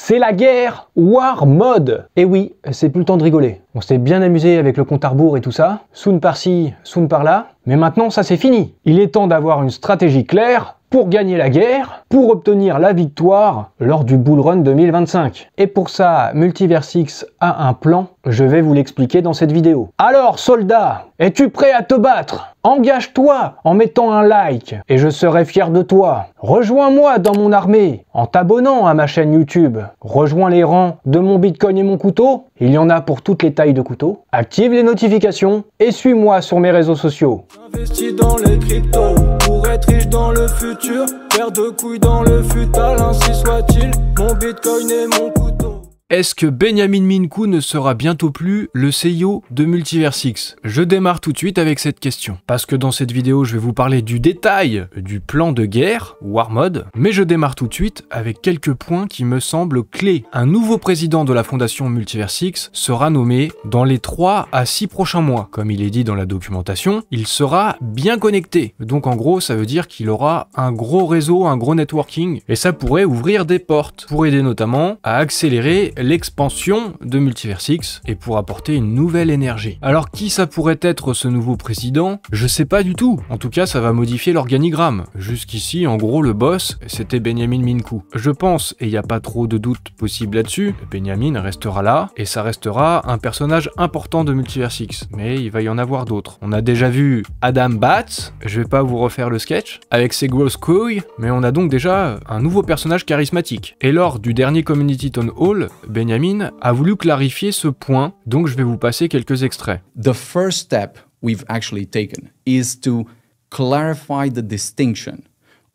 c'est la guerre War Mode. Et oui, c'est plus le temps de rigoler. On s'est bien amusé avec le compte à rebours et tout ça, soon par-ci, soon par-là, mais maintenant ça c'est fini. Il est temps d'avoir une stratégie claire pour gagner la guerre, pour obtenir la victoire lors du Bull Run 2025. Et pour ça, Multiversix a un plan, je vais vous l'expliquer dans cette vidéo. Alors soldat, es-tu prêt à te battre ? Engage-toi en mettant un like et je serai fier de toi. Rejoins-moi dans mon armée en t'abonnant à ma chaîne YouTube. Rejoins les rangs de mon Bitcoin et mon couteau. Il y en a pour toutes les tailles de couteau. Active les notifications et suis-moi sur mes réseaux sociaux. J'investis dans les cryptos pour être riche dans le futur. Paire de couilles dans le futal, ainsi soit-il. Mon Bitcoin et mon couteau. Est-ce que Benjamin Minkou ne sera bientôt plus le CEO de Multiversix? Je démarre tout de suite avec cette question. Parce que dans cette vidéo, je vais vous parler du détail du plan de guerre, War Mode, mais je démarre tout de suite avec quelques points qui me semblent clés. Un nouveau président de la fondation Multiversix sera nommé dans les 3 à 6 prochains mois. Comme il est dit dans la documentation, il sera bien connecté. Donc en gros, ça veut dire qu'il aura un gros réseau, un gros networking, et ça pourrait ouvrir des portes, pour aider notamment à accélérer l'expansion de Multiversix et pour apporter une nouvelle énergie. Alors qui ça pourrait être ce nouveau président? Je sais pas du tout. En tout cas, ça va modifier l'organigramme. Jusqu'ici, en gros, le boss, c'était Benjamin Minkou. Je pense, et il n'y a pas trop de doute possible là-dessus, Benjamin restera là et ça restera un personnage important de Multiversix. Mais il va y en avoir d'autres. On a déjà vu Adam Batts, je vais pas vous refaire le sketch, avec ses grosses couilles, mais on a donc déjà un nouveau personnage charismatique. Et lors du dernier Community Town Hall, Benjamin a voulu clarifier ce point, donc je vais vous passer quelques extraits. The first step we've actually taken is to clarify the distinction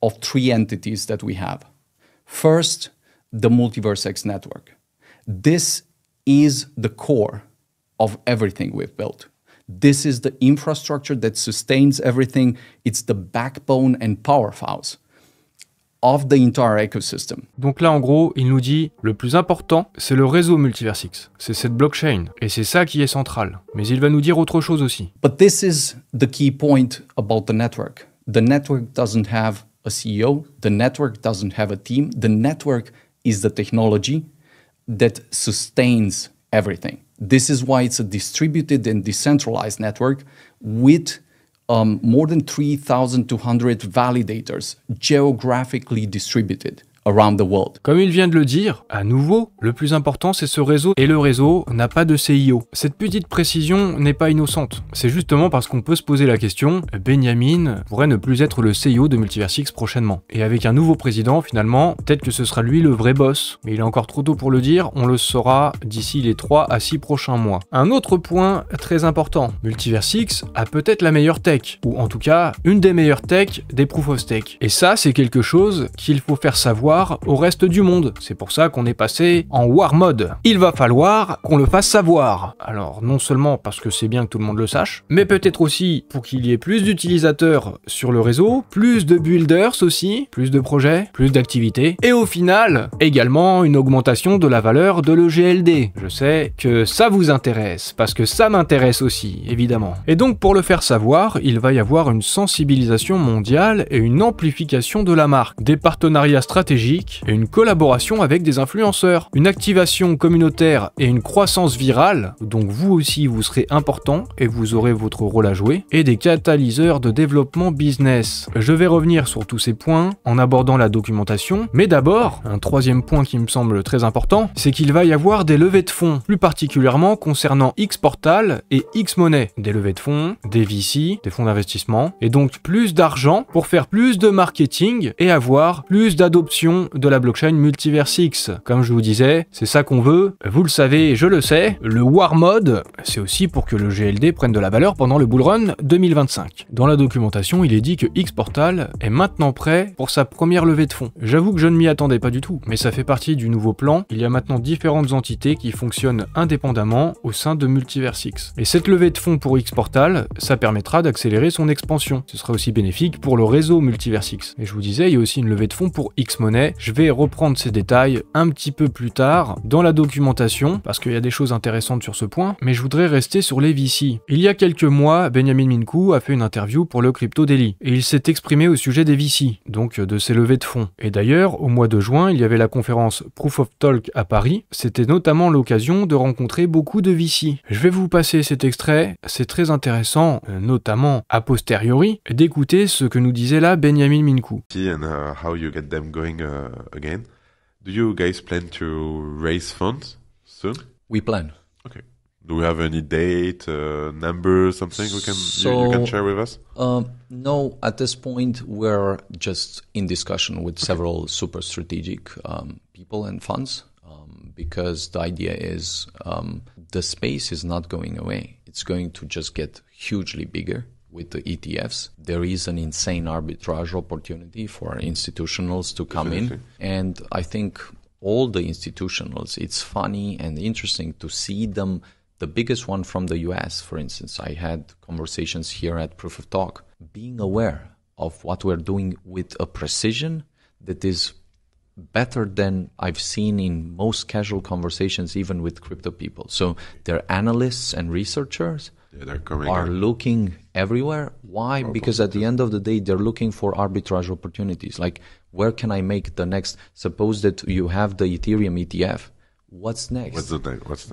of 3 entities that we have. First, the Multiversix network. This is the core of everything we've built. This is the infrastructure that sustains everything. It's the backbone and powerhouse of the entire ecosystem. Donc là, en gros, il nous dit, le plus important, c'est le réseau Multiversix. C'est cette blockchain. Et c'est ça qui est central. Mais il va nous dire autre chose aussi. But this is the key point about the network. The network doesn't have a CEO. The network doesn't have a team. The network is the technology that sustains everything. This is why it's a distributed and decentralized network with more than 3,200 validators geographically distributed around the world. Comme il vient de le dire, à nouveau, le plus important c'est ce réseau, et le réseau n'a pas de CIO. Cette petite précision n'est pas innocente. C'est justement parce qu'on peut se poser la question, Benjamin pourrait ne plus être le CIO de Multiversix prochainement. Et avec un nouveau président, finalement, peut-être que ce sera lui le vrai boss. Mais il est encore trop tôt pour le dire, on le saura d'ici les 3 à 6 prochains mois. Un autre point très important, Multiversix a peut-être la meilleure tech, ou en tout cas, une des meilleures tech des Proof of Stake. Et ça, c'est quelque chose qu'il faut faire savoir au reste du monde. C'est pour ça qu'on est passé en War Mode. Il va falloir qu'on le fasse savoir. Alors non seulement parce que c'est bien que tout le monde le sache, mais peut-être aussi pour qu'il y ait plus d'utilisateurs sur le réseau, plus de builders aussi, plus de projets, plus d'activités, et au final, également une augmentation de la valeur de l'EGLD. Je sais que ça vous intéresse, parce que ça m'intéresse aussi, évidemment. Et donc pour le faire savoir, il va y avoir une sensibilisation mondiale et une amplification de la marque, des partenariats stratégiques et une collaboration avec des influenceurs, une activation communautaire et une croissance virale, donc vous aussi vous serez important et vous aurez votre rôle à jouer, et des catalyseurs de développement business. Je vais revenir sur tous ces points en abordant la documentation, mais d'abord, un troisième point qui me semble très important, c'est qu'il va y avoir des levées de fonds, plus particulièrement concernant Xportal et Xmoney, des levées de fonds, des VC, des fonds d'investissement, et donc plus d'argent pour faire plus de marketing et avoir plus d'adoption de la blockchain Multiversix. Comme je vous disais, c'est ça qu'on veut, vous le savez, je le sais, le War Mode, c'est aussi pour que le GLD prenne de la valeur pendant le Bull Run 2025. Dans la documentation, il est dit que Xportal est maintenant prêt pour sa première levée de fonds. J'avoue que je ne m'y attendais pas du tout, mais ça fait partie du nouveau plan. Il y a maintenant différentes entités qui fonctionnent indépendamment au sein de Multiversix. Et cette levée de fonds pour Xportal, ça permettra d'accélérer son expansion. Ce sera aussi bénéfique pour le réseau Multiversix. Et je vous disais, il y a aussi une levée de fonds pour Xmoney, X-Money. Je vais reprendre ces détails un petit peu plus tard dans la documentation, parce qu'il y a des choses intéressantes sur ce point, mais je voudrais rester sur les VC. Il y a quelques mois, Benjamin Minkou a fait une interview pour le Crypto Daily, et il s'est exprimé au sujet des VC, donc de ses levées de fonds. Et d'ailleurs, au mois de juin, il y avait la conférence Proof of Talk à Paris. C'était notamment l'occasion de rencontrer beaucoup de VC. Je vais vous passer cet extrait, c'est très intéressant, notamment a posteriori, d'écouter ce que nous disait là Benjamin Minkou. And how you get them going again. Do you guys plan to raise funds soon? We plan. Okay. Do we have any date, number, something you can share with us? No, at this point we're just in discussion with several super strategic people and funds because the idea is the space is not going away. It's going to just get hugely bigger. With the ETFs, there is an insane arbitrage opportunity for institutionals to come in. And I think all the institutionals, it's funny and interesting to see them. The biggest one from the US, for instance, I had conversations here at Proof of Talk, being aware of what we're doing with a precision that is better than I've seen in most casual conversations, even with crypto people. So they're analysts and researchers. Are looking everywhere. Why? Because at the end of the day, they're looking for arbitrage opportunities. Like, where can I make the next? Suppose that you have the Ethereum ETF. What's next?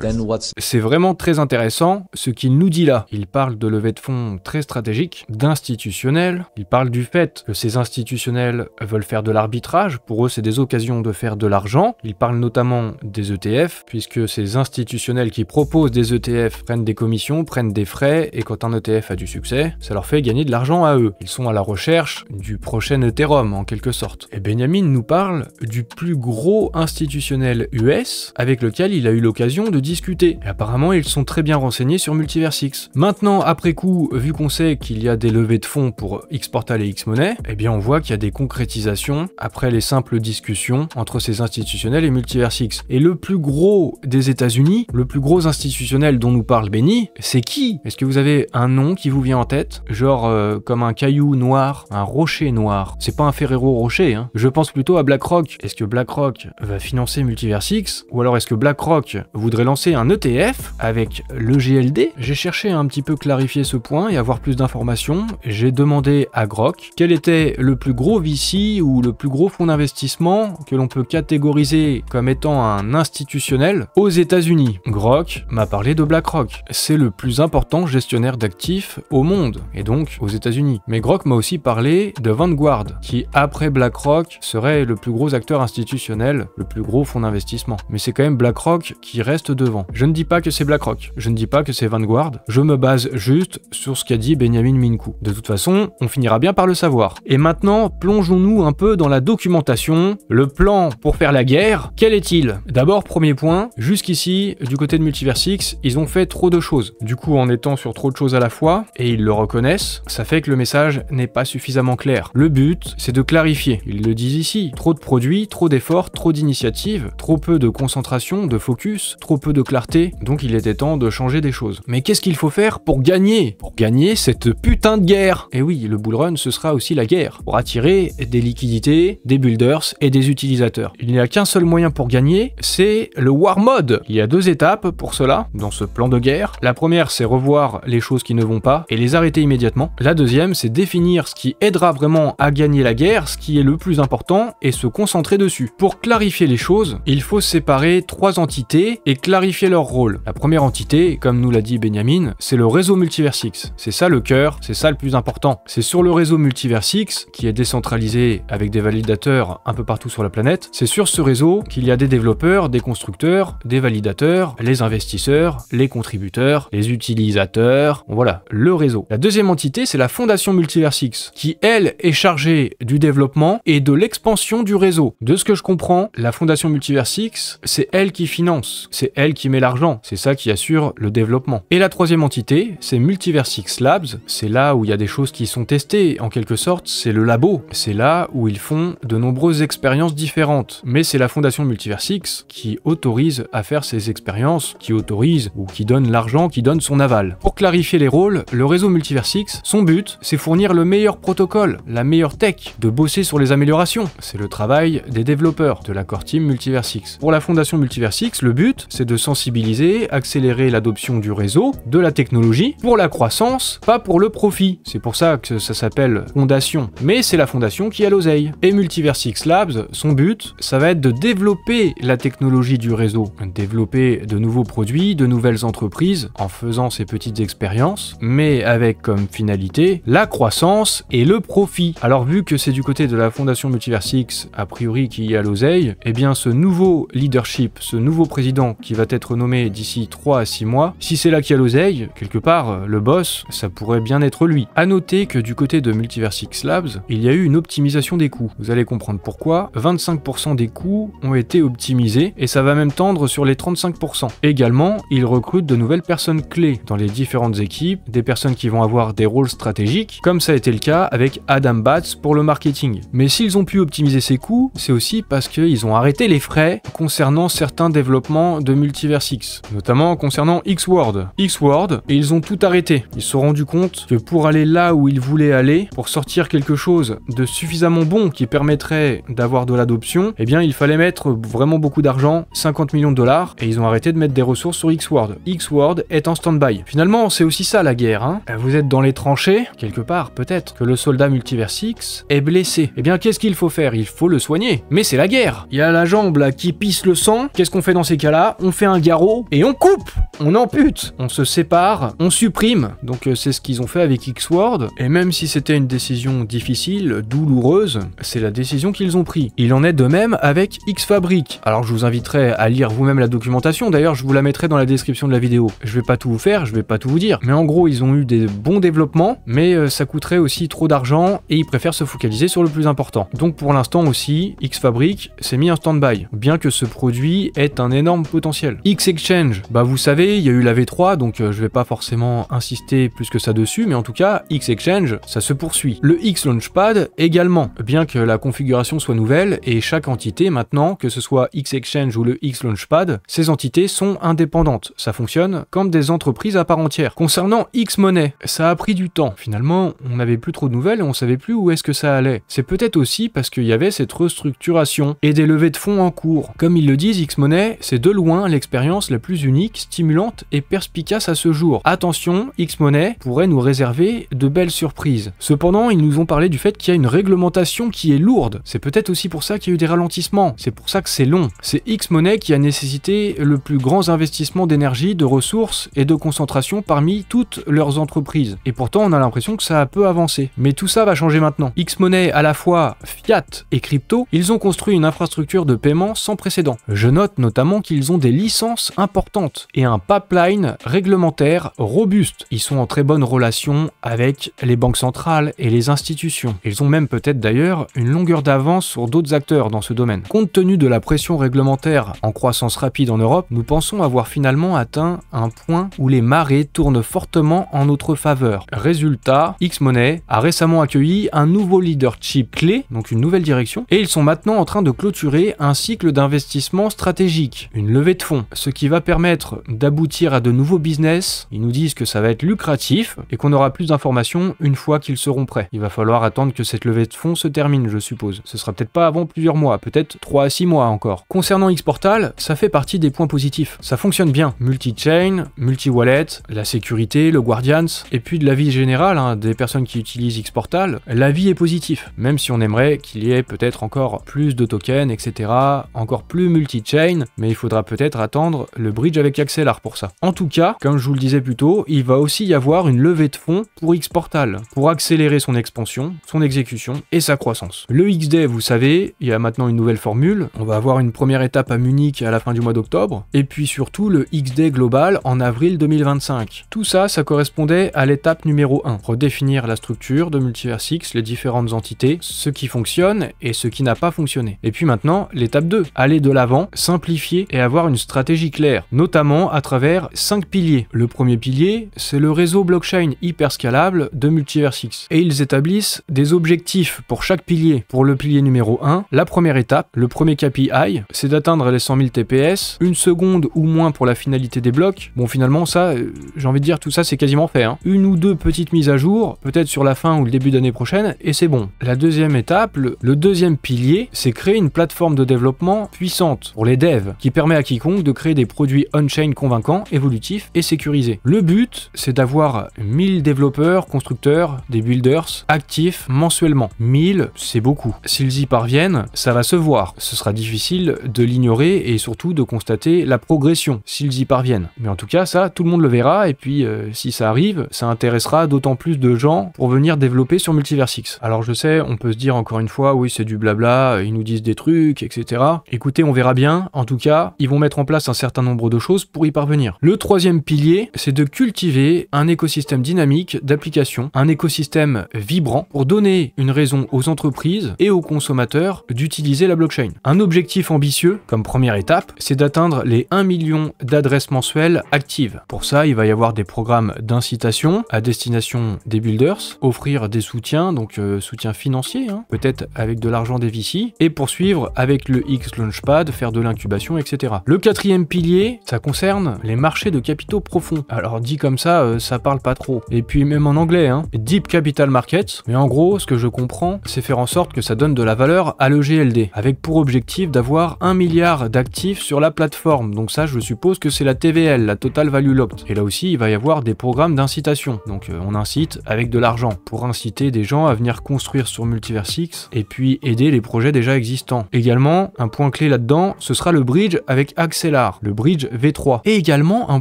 Then what's... C'est vraiment très intéressant ce qu'il nous dit là. Il parle de levée de fonds très stratégique, d'institutionnels. Il parle du fait que ces institutionnels veulent faire de l'arbitrage. Pour eux, c'est des occasions de faire de l'argent. Il parle notamment des ETF, puisque ces institutionnels qui proposent des ETF prennent des commissions, prennent des frais, et quand un ETF a du succès, ça leur fait gagner de l'argent à eux. Ils sont à la recherche du prochain Ethereum, en quelque sorte. Et Benjamin nous parle du plus gros institutionnel US, avec lequel il a eu l'occasion de discuter. Et apparemment, ils sont très bien renseignés sur Multiversix. Maintenant, après coup, vu qu'on sait qu'il y a des levées de fonds pour Xportal et X-Money, eh bien on voit qu'il y a des concrétisations après les simples discussions entre ces institutionnels et Multiversix. Et le plus gros des États-Unis, le plus gros institutionnel dont nous parle Benny, c'est qui? Est-ce que vous avez un nom qui vous vient en tête? Genre comme un caillou noir, un rocher noir. C'est pas un Ferrero Rocher, hein. Je pense plutôt à BlackRock. Est-ce que BlackRock va financer Multiversix? Ou alors est-ce que BlackRock voudrait lancer un ETF avec le GLD? J'ai cherché à un petit peu clarifier ce point et avoir plus d'informations. J'ai demandé à Grok quel était le plus gros VC ou le plus gros fonds d'investissement que l'on peut catégoriser comme étant un institutionnel aux États-Unis. Grok m'a parlé de BlackRock. C'est le plus important gestionnaire d'actifs au monde et donc aux États-Unis. Mais Grok m'a aussi parlé de Vanguard qui, après BlackRock, serait le plus gros acteur institutionnel, le plus gros fonds d'investissement. Mais c'est quand même BlackRock qui reste devant. Je ne dis pas que c'est BlackRock, je ne dis pas que c'est Vanguard, je me base juste sur ce qu'a dit Benjamin Minkou. De toute façon, on finira bien par le savoir. Et maintenant, plongeons-nous un peu dans la documentation. Le plan pour faire la guerre, quel est-il? D'abord, premier point, jusqu'ici, du côté de Multiversix, ils ont fait trop de choses. Du coup, en étant sur trop de choses à la fois, et ils le reconnaissent, ça fait que le message n'est pas suffisamment clair. Le but, c'est de clarifier. Ils le disent ici. Trop de produits, trop d'efforts, trop d'initiatives, trop peu de concentration, de focus, trop peu de clarté, donc il était temps de changer des choses. Mais qu'est-ce qu'il faut faire pour gagner? Pour gagner cette putain de guerre! Et oui, le bull run, ce sera aussi la guerre, pour attirer des liquidités, des builders et des utilisateurs. Il n'y a qu'un seul moyen pour gagner, c'est le war mode. Il y a deux étapes pour cela, dans ce plan de guerre. La première, c'est revoir les choses qui ne vont pas et les arrêter immédiatement. La deuxième, c'est définir ce qui aidera vraiment à gagner la guerre, ce qui est le plus important, et se concentrer dessus. Pour clarifier les choses, il faut séparer trois entités et clarifier leur rôle. La première entité, comme nous l'a dit Benjamin, c'est le réseau Multiversix. C'est ça le cœur, c'est ça le plus important. C'est sur le réseau Multiversix, qui est décentralisé avec des validateurs un peu partout sur la planète, c'est sur ce réseau qu'il y a des développeurs, des constructeurs, des validateurs, les investisseurs, les contributeurs, les utilisateurs, voilà, le réseau. La deuxième entité, c'est la fondation Multiversix, qui elle est chargée du développement et de l'expansion du réseau. De ce que je comprends, la fondation Multiversix, c'est elle qui finance, c'est elle qui met l'argent, c'est ça qui assure le développement. Et la troisième entité, c'est Multiversix Labs, c'est là où il y a des choses qui sont testées, en quelque sorte, c'est le labo, c'est là où ils font de nombreuses expériences différentes. Mais c'est la fondation Multiversix qui autorise à faire ces expériences, qui autorise ou qui donne l'argent, qui donne son aval. Pour clarifier les rôles, le réseau Multiversix, son but, c'est fournir le meilleur protocole, la meilleure tech, de bosser sur les améliorations. C'est le travail des développeurs de la core team Multiversix. Pour la fondation Multiversix, le but, c'est de sensibiliser, accélérer l'adoption du réseau, de la technologie, pour la croissance, pas pour le profit. C'est pour ça que ça s'appelle fondation. Mais c'est la fondation qui a l'oseille. Et Multiversix Labs, son but, ça va être de développer la technologie du réseau, développer de nouveaux produits, de nouvelles entreprises, en faisant ces petites expériences, mais avec comme finalité la croissance et le profit. Alors vu que c'est du côté de la fondation Multiversix, a priori qui a l'oseille, eh bien ce nouveau leadership, ce nouveau président qui va être nommé d'ici 3 à 6 mois, si c'est là qui a l'oseille, quelque part, le boss, ça pourrait bien être lui. A noter que du côté de Multiversix Labs, il y a eu une optimisation des coûts. Vous allez comprendre pourquoi. 25% des coûts ont été optimisés et ça va même tendre sur les 35%. Également, ils recrutent de nouvelles personnes clés dans les différentes équipes, des personnes qui vont avoir des rôles stratégiques, comme ça a été le cas avec Adam Batts pour le marketing. Mais s'ils ont pu optimiser ces coûts, c'est aussi parce qu'ils ont arrêté les frais concernant certains développements de Multiversix, notamment concernant Xword. Xword, et ils ont tout arrêté. Ils se sont rendus compte que pour aller là où ils voulaient aller, pour sortir quelque chose de suffisamment bon qui permettrait d'avoir de l'adoption, eh bien il fallait mettre vraiment beaucoup d'argent, 50 millions de dollars, et ils ont arrêté de mettre des ressources sur Xword. Xword est en stand-by. Finalement, c'est aussi ça la guerre, hein. Vous êtes dans les tranchées, quelque part, peut-être, que le soldat Multiversix est blessé. Eh bien, qu'est-ce qu'il faut faire? Il faut le soigner. Mais c'est la guerre. Il y a la jambe là qui pisse le sang. Qu'est-ce qu'on fait dans ces cas-là? On fait un garrot et on coupe, on ampute, on se sépare, on supprime. Donc c'est ce qu'ils ont fait avec Xword. Et même si c'était une décision difficile, douloureuse, c'est la décision qu'ils ont prise. Il en est de même avec Xfabric. Alors je vous inviterai à lire vous-même la documentation. D'ailleurs, je vous la mettrai dans la description de la vidéo. Je vais pas tout vous faire, je vais pas tout vous dire. Mais en gros, ils ont eu des bons développements, mais ça coûterait aussi trop d'argent et ils préfèrent se focaliser sur le plus important. Donc pour l'instant aussi, Xfabric s'est mis en stand-by, bien que ce produit ait un énorme potentiel. X-Exchange, bah vous savez, il y a eu la V3, donc je vais pas forcément insister plus que ça dessus, mais en tout cas, X-Exchange, ça se poursuit. Le X-Launchpad également, bien que la configuration soit nouvelle, et chaque entité maintenant, que ce soit X-Exchange ou le X-Launchpad, ces entités sont indépendantes. Ça fonctionne comme des entreprises à part entière. Concernant X-Money, ça a pris du temps. Finalement, on n'avait plus trop de nouvelles et on savait plus où est-ce que ça allait. C'est peut-être aussi parce qu'il y avait cette restructuration et des levées de fonds en cours. Comme ils le disent, X-Money, c'est de loin l'expérience la plus unique, stimulante et perspicace à ce jour. Attention, X-Money pourrait nous réserver de belles surprises. Cependant, ils nous ont parlé du fait qu'il y a une réglementation qui est lourde. C'est peut-être aussi pour ça qu'il y a eu des ralentissements. C'est pour ça que c'est long. C'est X-Money qui a nécessité le plus grand investissement d'énergie, de ressources et de concentration parmi toutes leurs entreprises. Et pourtant, on a l'impression que ça a peu avancé. Mais tout ça va changer maintenant. X-Money, à la fois fiat et crypto, ils ont construit une infrastructure de paiement sans précédent. Je note notamment qu'ils ont des licences importantes et un pipeline réglementaire robuste. Ils sont en très bonne relation avec les banques centrales et les institutions. Ils ont même peut-être d'ailleurs une longueur d'avance sur d'autres acteurs dans ce domaine. Compte tenu de la pression réglementaire en croissance rapide en Europe, nous pensons avoir finalement atteint un point où les marées tournent fortement en notre faveur. Résultat, X-Money a récemment accueilli un nouveau leadership clé, donc une nouvelle direction, et ils sont maintenant en train de clôturer un cycle d'investissement stratégique, une levée de fonds, ce qui va permettre d'aboutir à de nouveaux business. Ils nous disent que ça va être lucratif et qu'on aura plus d'informations une fois qu'ils seront prêts. Il va falloir attendre que cette levée de fonds se termine, je suppose. Ce sera peut-être pas avant plusieurs mois, peut-être 3 à 6 mois encore. Concernant Xportal, ça fait partie des points positifs. Ça fonctionne bien. Multi-chain, multi-wallet, la sécurité, le Guardians, et puis de la vie générale, des personnes qui utilisent Xportal, la vie est positive. Même si on aimerait qu'il y ait peut-être encore plus de tokens, etc., encore plus multi-chain, mais il faudra peut-être attendre le bridge avec Axelar pour ça. En tout cas, comme je vous le disais plus tôt, il va aussi y avoir une levée de fonds pour Xportal, pour accélérer son expansion, son exécution et sa croissance. Le XDay, vous savez, il y a maintenant une nouvelle formule, on va avoir une première étape à Munich à la fin du mois d'octobre, et puis surtout le XDay global en avril 2025. Tout ça, ça correspondait à l'étape numéro 1, redéfinir la structure de Multiversix, les différentes entités, ce qui fonctionne et ce qui n'a pas fonctionné. Et puis maintenant, l'étape 2, aller de l'avant simplifier et avoir une stratégie claire, notamment à travers 5 piliers. Le premier pilier, c'est le réseau blockchain hyper scalable de Multiversix. Et ils établissent des objectifs pour chaque pilier. Pour le pilier numéro 1, la première étape, le premier KPI, c'est d'atteindre les 100 000 TPS, une seconde ou moins pour la finalité des blocs. Bon, finalement, ça, j'ai envie de dire, tout ça, c'est quasiment fait, hein. Une ou deux petites mises à jour, peut-être sur la fin ou le début d'année prochaine, et c'est bon. La deuxième étape, le deuxième pilier, c'est créer une plateforme de développement puissante pour les devs, qui permet à quiconque de créer des produits on-chain convaincants, évolutifs et sécurisés. Le but, c'est d'avoir 1000 développeurs, constructeurs, des builders actifs mensuellement. 1000, c'est beaucoup. S'ils y parviennent, ça va se voir. Ce sera difficile de l'ignorer et surtout de constater la progression s'ils y parviennent. Mais en tout cas, ça, tout le monde le verra et puis si ça arrive, ça intéressera d'autant plus de gens pour venir développer sur Multiversix. Alors je sais, on peut se dire encore une fois, oui, c'est du blabla, ils nous disent des trucs, etc. Écoutez, on verra bien. En tout cas, ils vont mettre en place un certain nombre de choses pour y parvenir. Le troisième pilier, c'est de cultiver un écosystème dynamique d'applications, un écosystème vibrant pour donner une raison aux entreprises et aux consommateurs d'utiliser la blockchain. Un objectif ambitieux, comme première étape, c'est d'atteindre les 1 million d'adresses mensuelles actives. Pour ça, il va y avoir des programmes d'incitation à destination des builders, offrir des soutiens, donc soutien financier, hein, peut-être avec de l'argent des VC, et poursuivre avec le X Launchpad, faire de l'incubation, etc. Le quatrième pilier, ça concerne les marchés de capitaux profonds. Alors dit comme ça, ça parle pas trop. Et puis même en anglais, hein, Deep Capital Markets, mais en gros, ce que je comprends, c'est faire en sorte que ça donne de la valeur à l'EGLD, avec pour objectif d'avoir 1 milliard d'actifs sur la plateforme. Donc ça, je suppose que c'est la TVL, la Total Value Locked. Et là aussi, il va y avoir des programmes d'incitation. Donc on incite avec de l'argent pour inciter des gens à venir construire sur Multiversix et puis aider les projets déjà existants. Également, un point clé là-dedans, ce sera le bridge avec Axelar, le bridge V3. Et également, un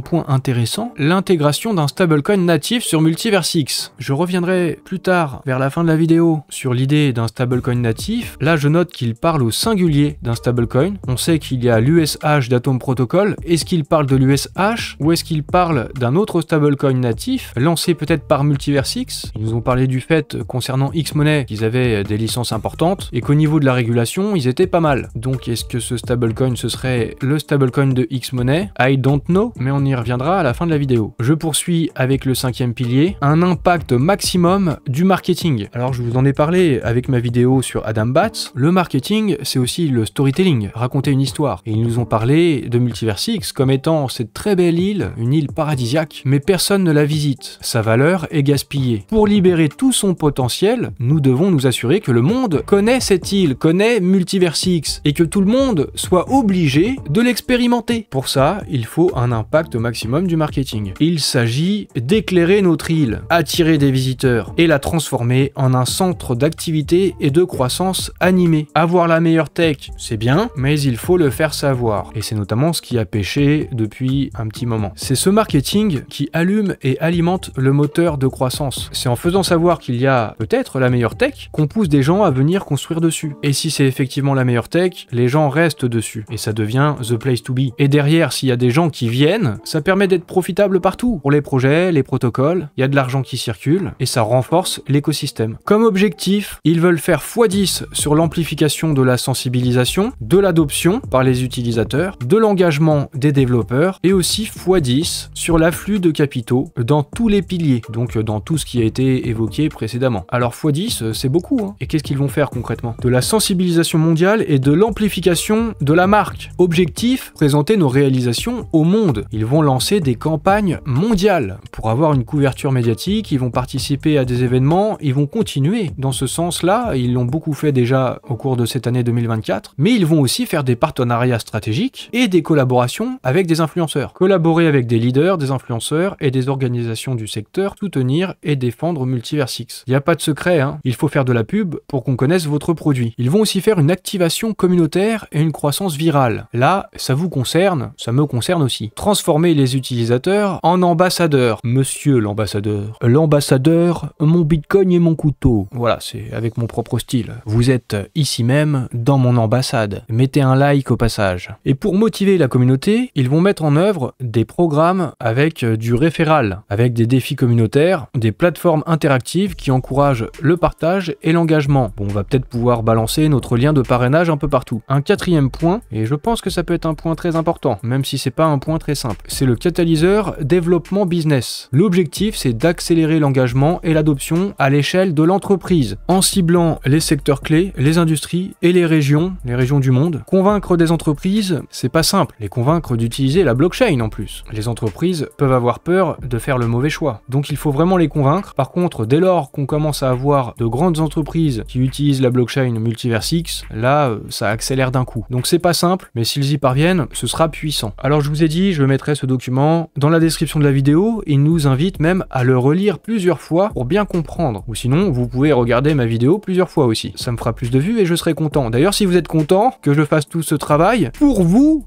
point intéressant, l'intégration d'un stablecoin natif sur Multiversix. Je reviendrai plus tard, vers la fin de la vidéo, sur l'idée d'un stablecoin natif. Là, je note qu'il parle au singulier d'un stablecoin. On sait qu'il y a l'USH d'Atom Protocol. Est-ce qu'il parle de l'USH ou est-ce qu'il parle d'un autre stablecoin natif, lancé peut-être par Multiversix? Ils nous ont parlé du fait, concernant X-Money, qu'ils avaient des licences importantes et qu'au niveau de la régulation, ils étaient pas mal. Donc, est-ce que ce stablecoin, ce serait le stablecoin de X-Money? I don't know, mais on y reviendra à la fin de la vidéo. Je poursuis avec le cinquième pilier, un impact maximum du marketing. Alors, je vous en ai parlé avec ma vidéo sur Adam Bates. Le marketing, c'est aussi le storytelling, raconter une histoire. Et ils nous ont parlé de Multiversix comme étant cette très belle île, une île paradisiaque, mais personne ne la visite. Sa valeur est gaspillée. Pour libérer tout son potentiel, nous devons nous assurer que le monde connaît cette île, connaît Multiversix, et que tout le monde soit obligé de l'expérimenter. Pour ça, il faut un impact maximum du marketing. Il s'agit d'éclairer notre île, attirer des visiteurs, et la transformer en un centre d'activité et de croissance animé. Avoir la meilleure tech, c'est bien, mais il faut le faire savoir. Et c'est notamment ce qui a pêché depuis un petit moment. C'est ce marketing qui allume et alimente le moteur de croissance. C'est en faisant savoir qu'il y a peut-être la meilleure tech qu'on pousse des gens à venir construire dessus. Et si c'est effectivement la meilleure tech, les gens restent dessus. Et ça devient the place to be. Et derrière, s'il y a des gens qui viennent, ça permet d'être profitable partout. Pour les projets, les protocoles, il y a de l'argent qui circule et ça renforce l'écosystème. Comme objectif, ils veulent faire x10 sur l'amplification de la sensibilisation, de l'adoption par les utilisateurs, de l'engagement des développeurs et aussi x10 sur l'afflux de capitaux dans tous les piliers, donc dans tout ce qui a été évoqué précédemment. Alors x10, c'est beaucoup, hein. Et qu'est-ce qu'ils vont faire concrètement? De la sensibilisation mondiale et de l'amplification de la marque. Objectif, présenter nos réalisations au monde. Ils vont lancer des campagnes mondiales pour avoir une couverture médiatique, ils vont participer à des événements, ils vont continuer dans ce sens-là, ils l'ont beaucoup fait déjà au cours de cette année 2024, mais ils vont aussi faire des partenariats stratégiques et des collaborations avec des influenceurs. Collaborer avec des leaders, des influenceurs et des organisations du secteur, soutenir et défendre Multiversix. Il n'y a pas de secret, hein. Il faut faire de la pub pour qu'on connaisse votre produit. Ils vont aussi faire une activation communautaire et une croissance virale. Là, ça vous concerne, ça me concerne aussi. Transformer les utilisateurs en ambassadeurs. Monsieur l'ambassadeur. L'ambassadeur, mon bitcoin et mon couteau. Voilà, c'est avec mon propre style. Vous êtes ici même dans mon ambassade. Mettez un like au passage. Et pour motiver la communauté, ils vont mettre en œuvre des programmes avec du référal, avec des défis communautaires, des plateformes interactives qui encouragent le partage et l'engagement. Bon, on va peut-être pouvoir balancer notre lien de parrainage un peu partout. Un quatrième point, et je pense que ça peut être un point très important, même si c'est pas un point très simple. C'est le catalyseur développement business. L'objectif, c'est d'accélérer l'engagement et l'adoption à l'échelle de l'entreprise, en ciblant les secteurs clés, les industries et les régions du monde. Convaincre des entreprises, c'est pas simple. Les convaincre d'utiliser la blockchain en plus. Les entreprises peuvent avoir peur de faire le mauvais choix. Donc il faut vraiment les convaincre. Par contre, dès lors qu'on commence à avoir de grandes entreprises qui utilisent la blockchain Multiversix, là, ça accélère d'un coup. Donc c'est pas simple, mais s'ils y parviennent, ce sera puissant. Alors je vous ai dit, je mettrai ce document dans la description de la vidéo. Il nous invite même à le relire plusieurs fois pour bien comprendre. Ou sinon, vous pouvez regarder ma vidéo plusieurs fois aussi. Ça me fera plus de vues et je serai content. D'ailleurs, si vous êtes content que je fasse tout ce travail, pour vous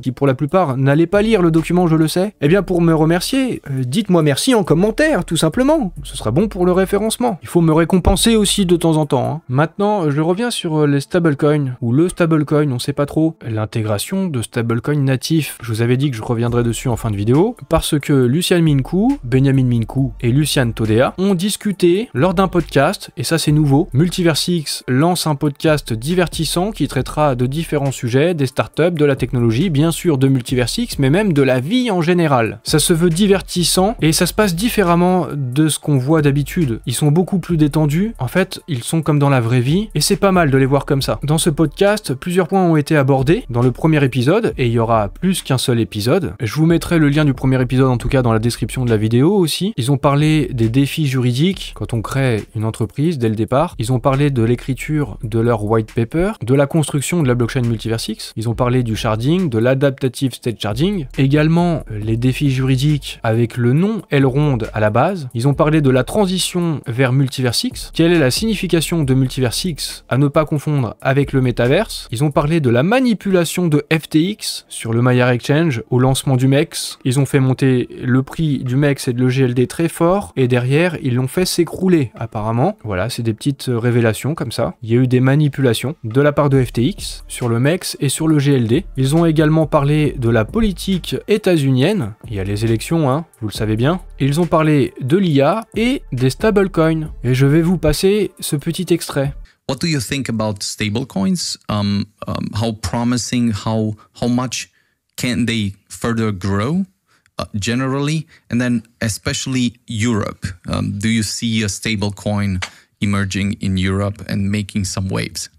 qui pour la plupart n'allez pas lire le document, je le sais, eh bien pour me remercier, dites-moi merci en commentaire, tout simplement. Ce sera bon pour le référencement. Il faut me récompenser aussi de temps en temps, hein. Maintenant, je reviens sur les stablecoins, ou le stablecoin, on sait pas trop. L'intégration de stablecoins natifs. Je vous avais dit que je reviendrai dessus en fin de vidéo, parce que Lucian Mincu, Benjamin Mincu et Lucian Todea ont discuté lors d'un podcast, et ça c'est nouveau. Multiversix lance un podcast divertissant qui traitera de différents sujets, des startups, de la technologie, bien sûr de Multiversix, mais même de la vie en général. Ça se veut divertissant et ça se passe différemment de ce qu'on voit d'habitude. Ils sont beaucoup plus détendus, en fait, ils sont comme dans la vraie vie et c'est pas mal de les voir comme ça. Dans ce podcast, plusieurs points ont été abordés dans le premier épisode et il y aura plus qu'un seul épisode. Je vous mettrai le lien du premier épisode en tout cas dans la description de la vidéo aussi. Ils ont parlé des défis juridiques quand on crée une entreprise dès le départ. Ils ont parlé de l'écriture de leur white paper, de la construction de la blockchain Multiversix. Ils ont parlé du sharding, de l'adaptative state sharding, également les défis juridiques avec le nom Elrond à la base. Ils ont parlé de la transition vers Multiversix, quelle est la signification de Multiversix à ne pas confondre avec le métaverse. Ils ont parlé de la manipulation de FTX sur le Maya Exchange au lancement du MEX. Ils ont fait monter le prix du MEX et de l'EGLD très fort et derrière ils l'ont fait s'écrouler apparemment. Voilà, c'est des petites révélations comme ça. Il y a eu des manipulations de la part de FTX sur le MEX et sur le GLD. Ils ont également parlé de la politique états-unienne. Il y a les élections, hein, vous le savez bien. Ils ont parlé de l'IA et des stablecoins. Et je vais vous passer ce petit extrait. What do you think about stablecoins? How promising? How much can they further grow? Generally, and then especially Europe. Do you see a stablecoin emerging in Europe and making some waves?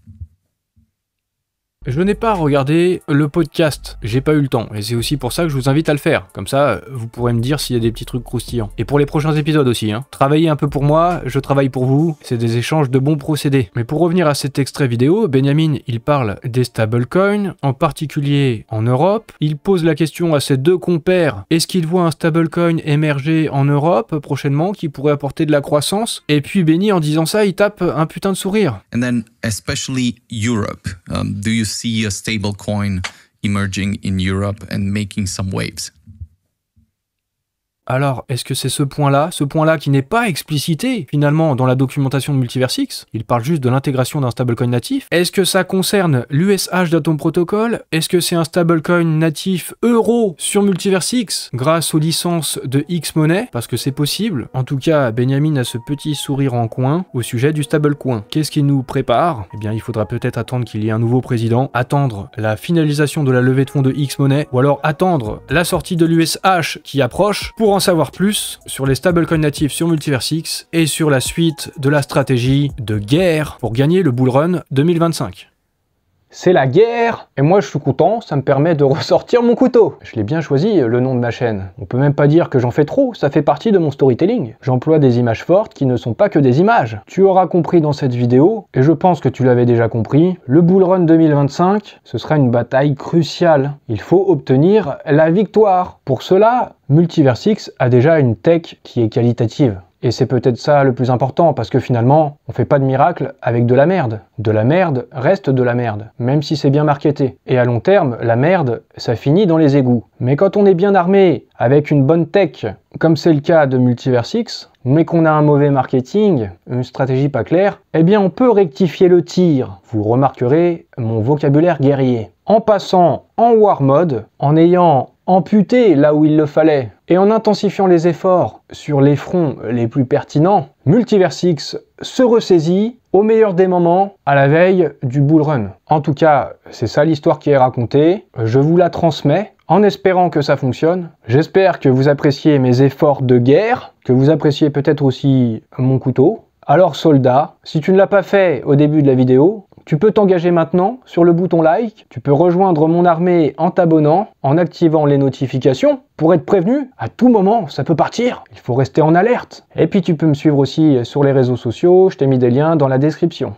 Je n'ai pas regardé le podcast, j'ai pas eu le temps, et c'est aussi pour ça que je vous invite à le faire. Comme ça, vous pourrez me dire s'il y a des petits trucs croustillants. Et pour les prochains épisodes aussi, hein. Travaillez un peu pour moi, je travaille pour vous, c'est des échanges de bons procédés. Mais pour revenir à cet extrait vidéo, Benjamin, il parle des stablecoins, en particulier en Europe. Il pose la question à ses deux compères, est-ce qu'il voit un stablecoin émerger en Europe prochainement qui pourrait apporter de la croissance? Et puis Benny, en disant ça, il tape un putain de sourire. And then especially Europe. Do you see a stablecoin emerging in Europe and making some waves? Alors, est-ce que c'est ce point-là qui n'est pas explicité, finalement, dans la documentation de Multiversix? Il parle juste de l'intégration d'un stablecoin natif. Est-ce que ça concerne l'USH d'Atom Protocol? Est-ce que c'est un stablecoin natif euro sur Multiversix, grâce aux licences de X-Money? Parce que c'est possible. En tout cas, Benjamin a ce petit sourire en coin au sujet du stablecoin. Qu'est-ce qui nous prépare? Eh bien, il faudra peut-être attendre qu'il y ait un nouveau président, attendre la finalisation de la levée de fonds de X-Money, ou alors attendre la sortie de l'USH qui approche, pour en savoir plus sur les stablecoins natifs sur Multiversix et sur la suite de la stratégie de guerre pour gagner le bull run 2025. C'est la guerre, et moi je suis content, ça me permet de ressortir mon couteau. Je l'ai bien choisi, le nom de ma chaîne. On peut même pas dire que j'en fais trop, ça fait partie de mon storytelling. J'emploie des images fortes qui ne sont pas que des images. Tu auras compris dans cette vidéo, et je pense que tu l'avais déjà compris, le bull run 2025, ce sera une bataille cruciale. Il faut obtenir la victoire. Pour cela, Multiversix a déjà une tech qui est qualitative. Et c'est peut-être ça le plus important, parce que finalement, on fait pas de miracle avec de la merde. De la merde reste de la merde, même si c'est bien marketé. Et à long terme, la merde, ça finit dans les égouts. Mais quand on est bien armé, avec une bonne tech, comme c'est le cas de Multiversix, mais qu'on a un mauvais marketing, une stratégie pas claire, eh bien on peut rectifier le tir. Vous remarquerez mon vocabulaire guerrier. En passant en War Mode, en ayant amputé là où il le fallait, et en intensifiant les efforts sur les fronts les plus pertinents, Multiversix se ressaisit au meilleur des moments, à la veille du bull run. En tout cas, c'est ça l'histoire qui est racontée, je vous la transmets, en espérant que ça fonctionne. J'espère que vous appréciez mes efforts de guerre, que vous appréciez peut-être aussi mon couteau. Alors soldat, si tu ne l'as pas fait au début de la vidéo, tu peux t'engager maintenant sur le bouton like, tu peux rejoindre mon armée en t'abonnant, en activant les notifications pour être prévenu, à tout moment ça peut partir, il faut rester en alerte. Et puis tu peux me suivre aussi sur les réseaux sociaux, je t'ai mis des liens dans la description.